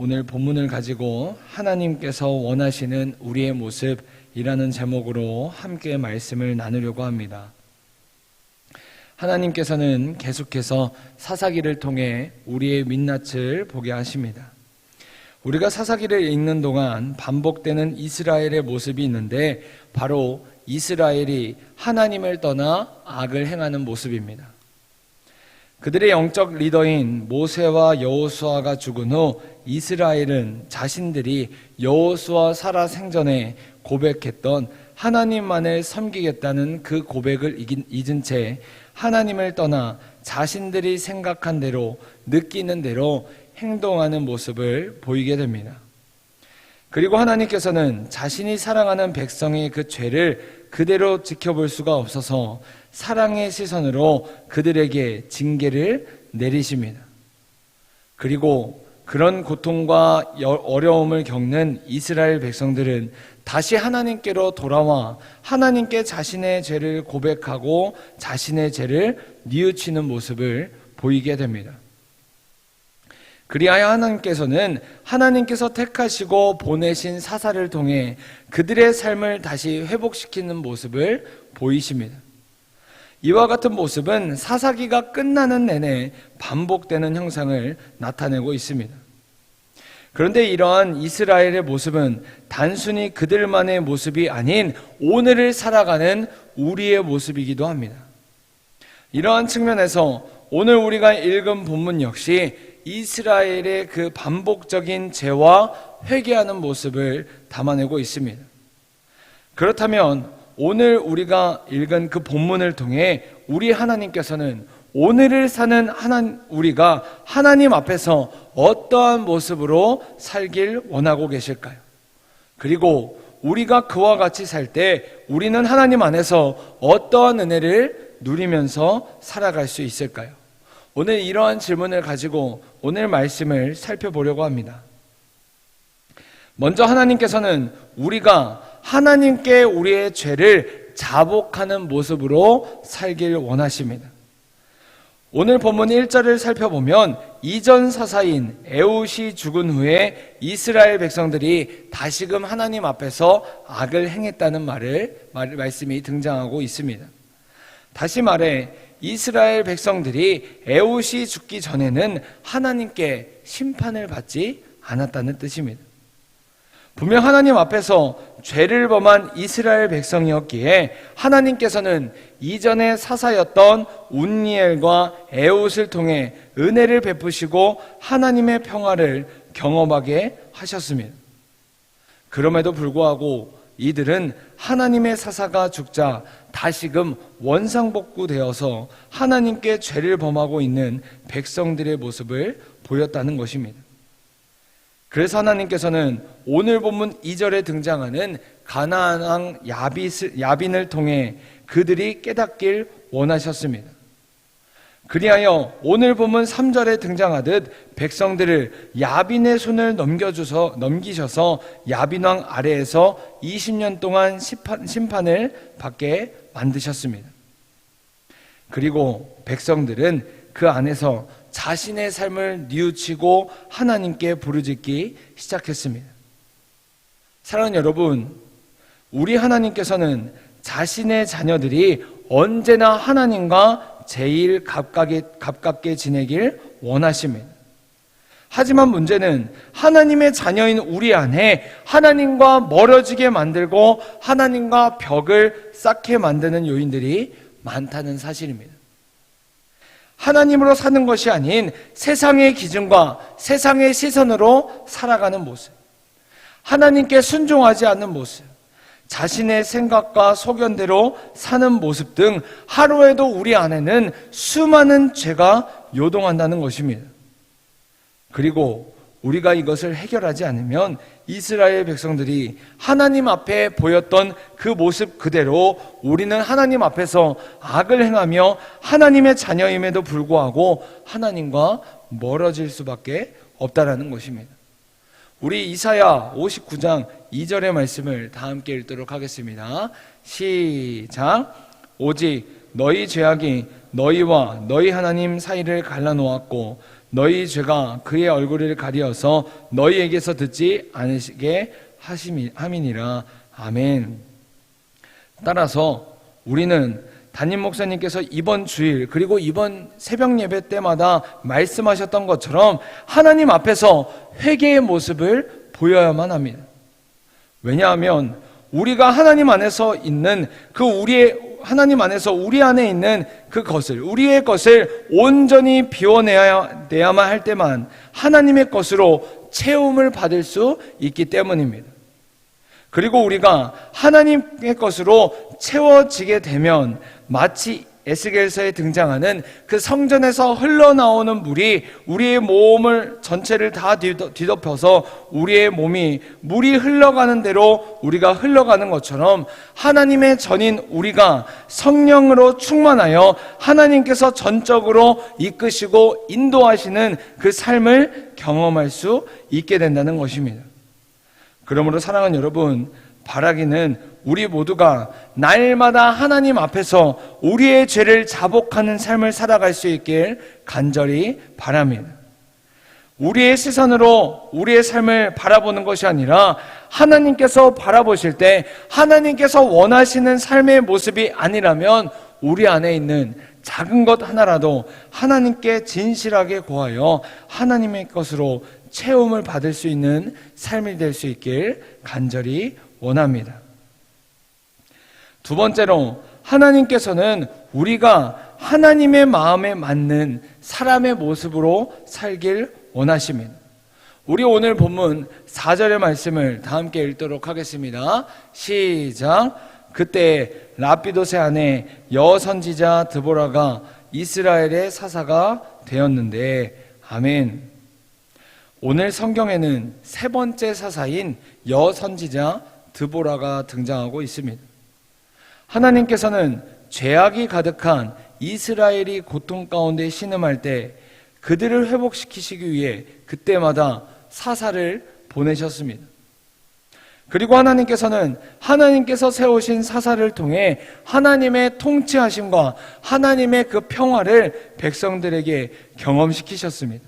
오늘 본문을 가지고 하나님께서 원하시는 우리의 모습이라는 제목으로 함께 말씀을 나누려고 합니다. 하나님께서는 계속해서 사사기를 통해 우리의 민낯을 보게 하십니다. 우리가 사사기를 읽는 동안 반복되는 이스라엘의 모습이 있는데 바로 이스라엘이 하나님을 떠나 악을 행하는 모습입니다. 그들의 영적 리더인 모세와 여호수아가 죽은 후 이스라엘은 자신들이 여호수아 살아 생전에 고백했던 하나님만을 섬기겠다는 그 고백을 잊은 채 하나님을 떠나 자신들이 생각한 대로 느끼는 대로 행동하는 모습을 보이게 됩니다. 그리고 하나님께서는 자신이 사랑하는 백성의 그 죄를 그대로 지켜볼 수가 없어서 사랑의 시선으로 그들에게 징계를 내리십니다. 그리고 그런 고통과 어려움을 겪는 이스라엘 백성들은 다시 하나님께로 돌아와 하나님께 자신의 죄를 고백하고 자신의 죄를 뉘우치는 모습을 보이게 됩니다. 그리하여 하나님께서 택하시고 보내신 사사를 통해 그들의 삶을 다시 회복시키는 모습을 보이십니다. 이와 같은 모습은 사사기가 끝나는 내내 반복되는 형상을 나타내고 있습니다. 그런데 이러한 이스라엘의 모습은 단순히 그들만의 모습이 아닌 오늘을 살아가는 우리의 모습이기도 합니다. 이러한 측면에서 오늘 우리가 읽은 본문 역시 이스라엘의 그 반복적인 죄와 회개하는 모습을 담아내고 있습니다. 그렇다면 오늘 우리가 읽은 그 본문을 통해 우리 하나님께서는 오늘을 사는 우리가 하나님 앞에서 어떠한 모습으로 살길 원하고 계실까요? 그리고 우리가 그와 같이 살 때 우리는 하나님 안에서 어떠한 은혜를 누리면서 살아갈 수 있을까요? 오늘 이러한 질문을 가지고 오늘 말씀을 살펴보려고 합니다. 먼저 하나님께서는 우리가 하나님께 우리의 죄를 자복하는 모습으로 살길 원하십니다. 오늘 본문 1절을 살펴보면 이전 사사인 에훗이 죽은 후에 이스라엘 백성들이 다시금 하나님 앞에서 악을 행했다는 말씀이 등장하고 있습니다. 다시 말해 이스라엘 백성들이 에훗이 죽기 전에는 하나님께 심판을 받지 않았다는 뜻입니다. 분명 하나님 앞에서 죄를 범한 이스라엘 백성이었기에 하나님께서는 이전에 사사였던 운니엘과 에훗을 통해 은혜를 베푸시고 하나님의 평화를 경험하게 하셨습니다. 그럼에도 불구하고 이들은 하나님의 사사가 죽자 다시금 원상복구되어서 하나님께 죄를 범하고 있는 백성들의 모습을 보였다는 것입니다. 그래서 하나님께서는 오늘 본문 2절에 등장하는 가나안 왕 야빈을 통해 그들이 깨닫길 원하셨습니다. 그리하여 오늘 본문 3절에 등장하듯 백성들을 야빈의 손을 넘기셔서 야빈 왕 아래에서 20년 동안 심판을 받게 만드셨습니다. 그리고 백성들은 그 안에서 자신의 삶을 뉘우치고 하나님께 부르짖기 시작했습니다. 사랑하는 여러분, 우리 하나님께서는 자신의 자녀들이 언제나 하나님과 제일 가깝게 지내길 원하십니다. 하지만 문제는 하나님의 자녀인 우리 안에 하나님과 멀어지게 만들고 하나님과 벽을 쌓게 만드는 요인들이 많다는 사실입니다. 하나님으로 사는 것이 아닌 세상의 기준과 세상의 시선으로 살아가는 모습, 하나님께 순종하지 않는 모습, 자신의 생각과 소견대로 사는 모습 등 하루에도 우리 안에는 수많은 죄가 요동한다는 것입니다. 그리고 우리가 이것을 해결하지 않으면 이스라엘 백성들이 하나님 앞에 보였던 그 모습 그대로 우리는 하나님 앞에서 악을 행하며 하나님의 자녀임에도 불구하고 하나님과 멀어질 수밖에 없다라는 것입니다. 우리 이사야 59장 2절의 말씀을 다 함께 읽도록 하겠습니다. 시작. 오직 너희 죄악이 너희와 너희 하나님 사이를 갈라놓았고 너희 죄가 그의 얼굴을 가리어서 너희에게서 듣지 않으시게 함이니라. 아멘. 따라서 우리는 담임 목사님께서 이번 주일 그리고 이번 새벽 예배 때마다 말씀하셨던 것처럼 하나님 앞에서 회개의 모습을 보여야만 합니다. 왜냐하면 우리가 하나님 안에서 있는 하나님 안에서 우리 안에 있는 우리의 것을 온전히 비워내야만 할 때만 하나님의 것으로 채움을 받을 수 있기 때문입니다. 그리고 우리가 하나님의 것으로 채워지게 되면 마치 에스겔서에 등장하는 그 성전에서 흘러나오는 물이 우리의 몸을 전체를 다 뒤덮여서 우리의 몸이 물이 흘러가는 대로 우리가 흘러가는 것처럼 하나님의 전인 우리가 성령으로 충만하여 하나님께서 전적으로 이끄시고 인도하시는 그 삶을 경험할 수 있게 된다는 것입니다. 그러므로 사랑하는 여러분, 바라기는 우리 모두가 날마다 하나님 앞에서 우리의 죄를 자복하는 삶을 살아갈 수 있길 간절히 바랍니다. 우리의 시선으로 우리의 삶을 바라보는 것이 아니라 하나님께서 바라보실 때 하나님께서 원하시는 삶의 모습이 아니라면 우리 안에 있는 작은 것 하나라도 하나님께 진실하게 구하여 하나님의 것으로 채움을 받을 수 있는 삶이 될 수 있길 간절히 원합니다. 두 번째로, 하나님께서는 우리가 하나님의 마음에 맞는 사람의 모습으로 살길 원하십니다. 우리 오늘 본문 4절의 말씀을 다 함께 읽도록 하겠습니다. 시작. 그때 라피도세 아내 여선지자 드보라가 이스라엘의 사사가 되었는데. 아멘. 오늘 성경에는 세 번째 사사인 여선지자 드보라가 등장하고 있습니다. 하나님께서는 죄악이 가득한 이스라엘이 고통 가운데 신음할 때 그들을 회복시키시기 위해 그때마다 사사를 보내셨습니다. 그리고 하나님께서는 하나님께서 세우신 사사를 통해 하나님의 통치하심과 하나님의 그 평화를 백성들에게 경험시키셨습니다.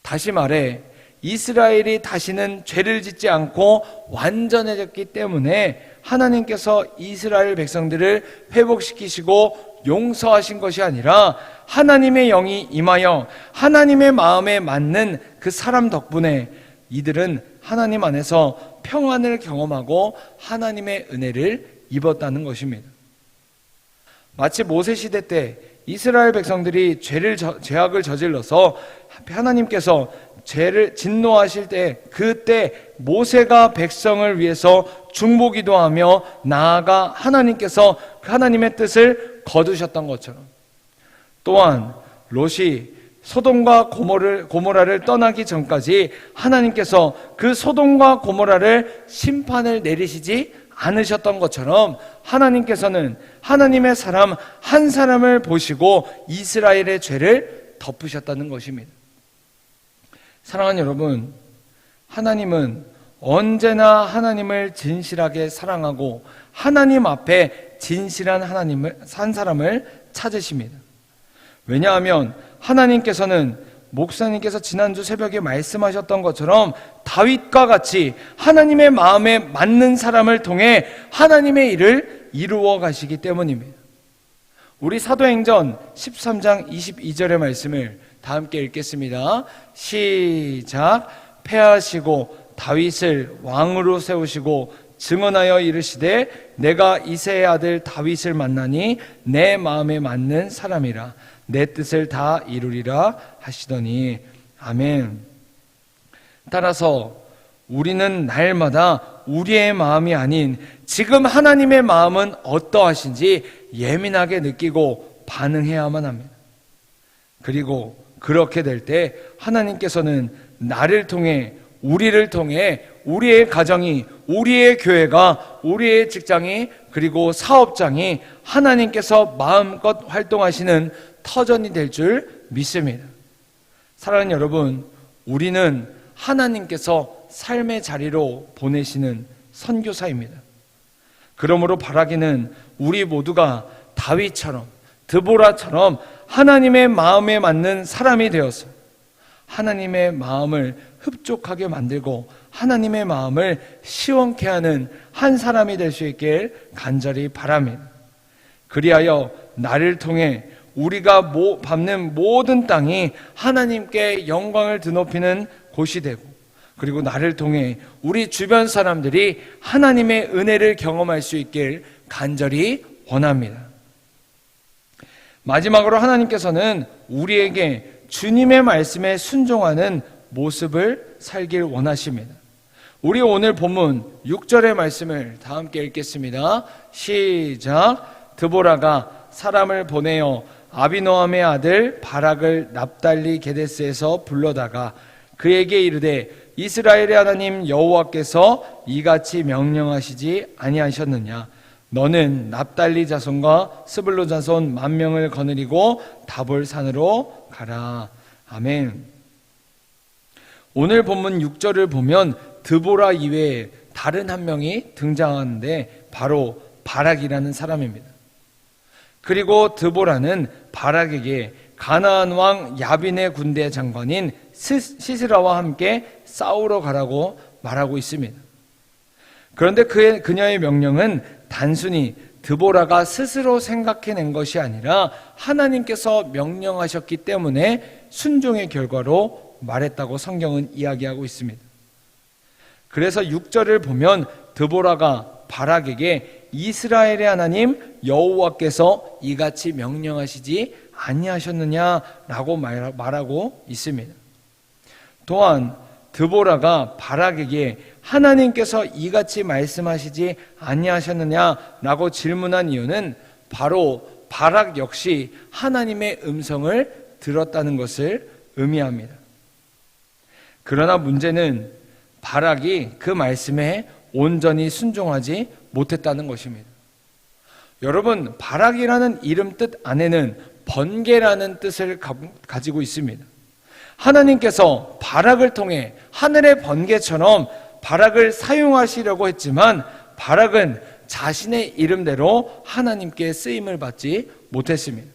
다시 말해 이스라엘이 다시는 죄를 짓지 않고 완전해졌기 때문에 하나님께서 이스라엘 백성들을 회복시키시고 용서하신 것이 아니라 하나님의 영이 임하여 하나님의 마음에 맞는 그 사람 덕분에 이들은 하나님 안에서 평안을 경험하고 하나님의 은혜를 입었다는 것입니다. 마치 모세 시대 때 이스라엘 백성들이 죄악을 저질러서 하나님께서 죄를 진노하실 때 그때 모세가 백성을 위해서 중보기도하며 나아가 하나님께서 하나님의 뜻을 거두셨던 것처럼, 또한 롯이 소돔과 고모라를 떠나기 전까지 하나님께서 그 소돔과 고모라를 심판을 내리시지 않으셨던 것처럼 하나님께서는 하나님의 사람 한 사람을 보시고 이스라엘의 죄를 덮으셨다는 것입니다. 사랑하는 여러분, 하나님은 언제나 하나님을 진실하게 사랑하고 하나님 앞에 진실한 한 사람을 찾으십니다. 왜냐하면 하나님께서는 목사님께서 지난주 새벽에 말씀하셨던 것처럼 다윗과 같이 하나님의 마음에 맞는 사람을 통해 하나님의 일을 이루어 가시기 때문입니다. 우리 사도행전 13장 22절의 말씀을 다 함께 읽겠습니다. 시작. 패하시고 다윗을 왕으로 세우시고 증언하여 이르시되 내가 이새의 아들 다윗을 만나니 내 마음에 맞는 사람이라 내 뜻을 다 이루리라 하시더니. 아멘. 따라서 우리는 날마다 우리의 마음이 아닌 지금 하나님의 마음은 어떠하신지 예민하게 느끼고 반응해야만 합니다. 그리고 그렇게 될 때 하나님께서는 나를 통해, 우리를 통해 우리의 가정이, 우리의 교회가, 우리의 직장이, 그리고 사업장이 하나님께서 마음껏 활동하시는 터전이 될 줄 믿습니다. 사랑하는 여러분, 우리는 하나님께서 삶의 자리로 보내시는 선교사입니다. 그러므로 바라기는 우리 모두가 다윗처럼, 드보라처럼 하나님의 마음에 맞는 사람이 되어서 하나님의 마음을 흡족하게 만들고 하나님의 마음을 시원케 하는 한 사람이 될 수 있길 간절히 바랍니다. 그리하여 나를 통해 우리가 밟는 모든 땅이 하나님께 영광을 드높이는 곳이 되고, 그리고 나를 통해 우리 주변 사람들이 하나님의 은혜를 경험할 수 있길 간절히 원합니다. 마지막으로 하나님께서는 우리에게 주님의 말씀에 순종하는 모습을 살길 원하십니다. 우리 오늘 본문 6절의 말씀을 다 함께 읽겠습니다. 시작. 드보라가 사람을 보내어 아비노함의 아들 바락을 납달리 게데스에서 불러다가 그에게 이르되 이스라엘의 하나님 여호와께서 이같이 명령하시지 아니하셨느냐? 너는 납달리 자손과 스불론 자손 10,000명을 거느리고 다볼 산으로 가라. 아멘. 오늘 본문 6절을 보면 드보라 이외에 다른 한 명이 등장하는데 바로 바락이라는 사람입니다. 그리고 드보라는 바락에게 가나안 왕 야빈의 군대 장관인 시스라와 함께 싸우러 가라고 말하고 있습니다. 그런데 그녀의 명령은 단순히 드보라가 스스로 생각해낸 것이 아니라 하나님께서 명령하셨기 때문에 순종의 결과로 말했다고 성경은 이야기하고 있습니다. 그래서 6절을 보면 드보라가 바락에게 이스라엘의 하나님 여호와께서 이같이 명령하시지 아니하셨느냐라고 말하고 있습니다. 또한 드보라가 바락에게 하나님께서 이같이 말씀하시지 아니하셨느냐라고 질문한 이유는 바로 바락 역시 하나님의 음성을 들었다는 것을 의미합니다. 그러나 문제는 바락이 그 말씀에 온전히 순종하지 못했다는 것입니다. 여러분, 바락이라는 이름 뜻 안에는 번개라는 뜻을 가지고 있습니다. 하나님께서 바락을 통해 하늘의 번개처럼 바락을 사용하시려고 했지만 바락은 자신의 이름대로 하나님께 쓰임을 받지 못했습니다.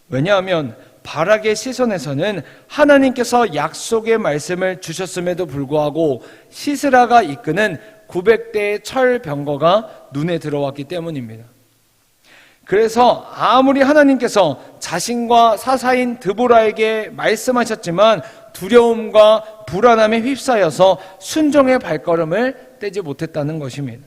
왜냐하면 바락의 시선에서는 하나님께서 약속의 말씀을 주셨음에도 불구하고 시스라가 이끄는 900대의 철 병거가 눈에 들어왔기 때문입니다. 그래서 아무리 하나님께서 자신과 사사인 드보라에게 말씀하셨지만 두려움과 불안함에 휩싸여서 순종의 발걸음을 떼지 못했다는 것입니다.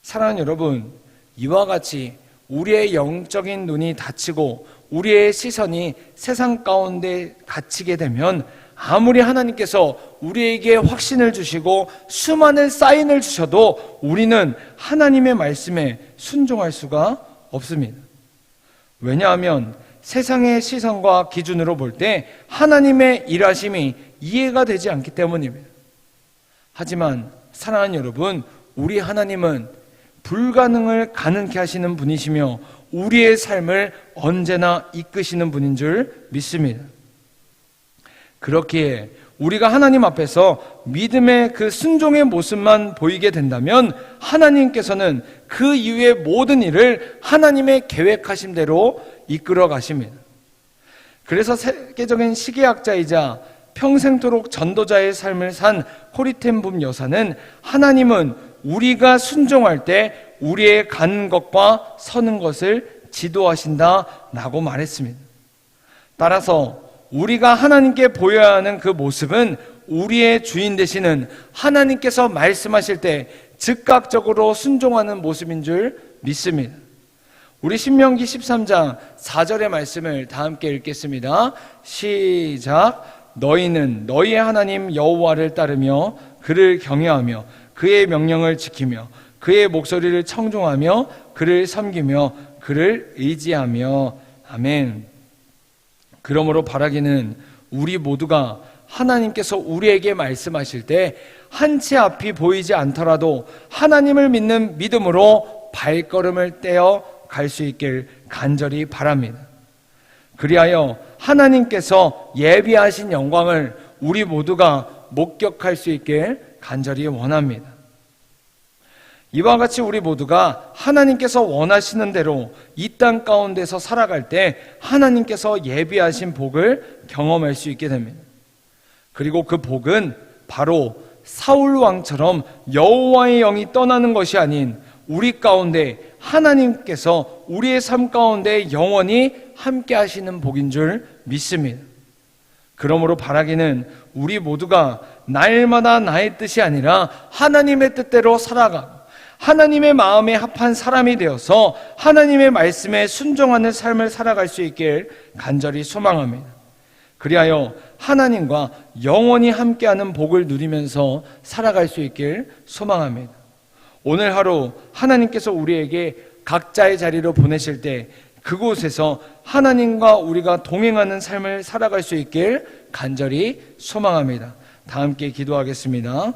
사랑하는 여러분, 이와 같이 우리의 영적인 눈이 닫히고 우리의 시선이 세상 가운데 갇히게 되면 아무리 하나님께서 우리에게 확신을 주시고 수많은 사인을 주셔도 우리는 하나님의 말씀에 순종할 수가 없습니다. 왜냐하면 세상의 시선과 기준으로 볼 때 하나님의 일하심이 이해가 되지 않기 때문입니다. 하지만 사랑하는 여러분, 우리 하나님은 불가능을 가능케 하시는 분이시며 우리의 삶을 언제나 이끄시는 분인 줄 믿습니다. 그렇기에 우리가 하나님 앞에서 믿음의 그 순종의 모습만 보이게 된다면 하나님께서는 그 이후의 모든 일을 하나님의 계획하신 대로 이끌어 가십니다. 그래서 세계적인 시계학자이자 평생토록 전도자의 삶을 산 코리텐붐 여사는 하나님은 우리가 순종할 때 우리의 가는 것과 서는 것을 지도하신다라고 말했습니다. 따라서 우리가 하나님께 보여야 하는 그 모습은 우리의 주인 되시는 하나님께서 말씀하실 때 즉각적으로 순종하는 모습인 줄 믿습니다. 우리 신명기 13장 4절의 말씀을 다 함께 읽겠습니다. 시작. 너희는 너희의 하나님 여호와를 따르며 그를 경외하며 그의 명령을 지키며 그의 목소리를 청종하며 그를 섬기며 그를 의지하며. 아멘. 그러므로 바라기는 우리 모두가 하나님께서 우리에게 말씀하실 때 한 치 앞이 보이지 않더라도 하나님을 믿는 믿음으로 발걸음을 떼어 갈 수 있길 간절히 바랍니다. 그리하여 하나님께서 예비하신 영광을 우리 모두가 목격할 수 있길 간절히 원합니다. 이와 같이 우리 모두가 하나님께서 원하시는 대로 이 땅 가운데서 살아갈 때 하나님께서 예비하신 복을 경험할 수 있게 됩니다. 그리고 그 복은 바로 사울 왕처럼 여호와의 영이 떠나는 것이 아닌 우리 가운데 하나님께서 우리의 삶 가운데 영원히 함께 하시는 복인 줄 믿습니다. 그러므로 바라기는 우리 모두가 날마다 나의 뜻이 아니라 하나님의 뜻대로 살아가고 하나님의 마음에 합한 사람이 되어서 하나님의 말씀에 순종하는 삶을 살아갈 수 있길 간절히 소망합니다. 그리하여 하나님과 영원히 함께하는 복을 누리면서 살아갈 수 있길 소망합니다. 오늘 하루 하나님께서 우리에게 각자의 자리로 보내실 때 그곳에서 하나님과 우리가 동행하는 삶을 살아갈 수 있길 간절히 소망합니다. 다 함께 기도하겠습니다.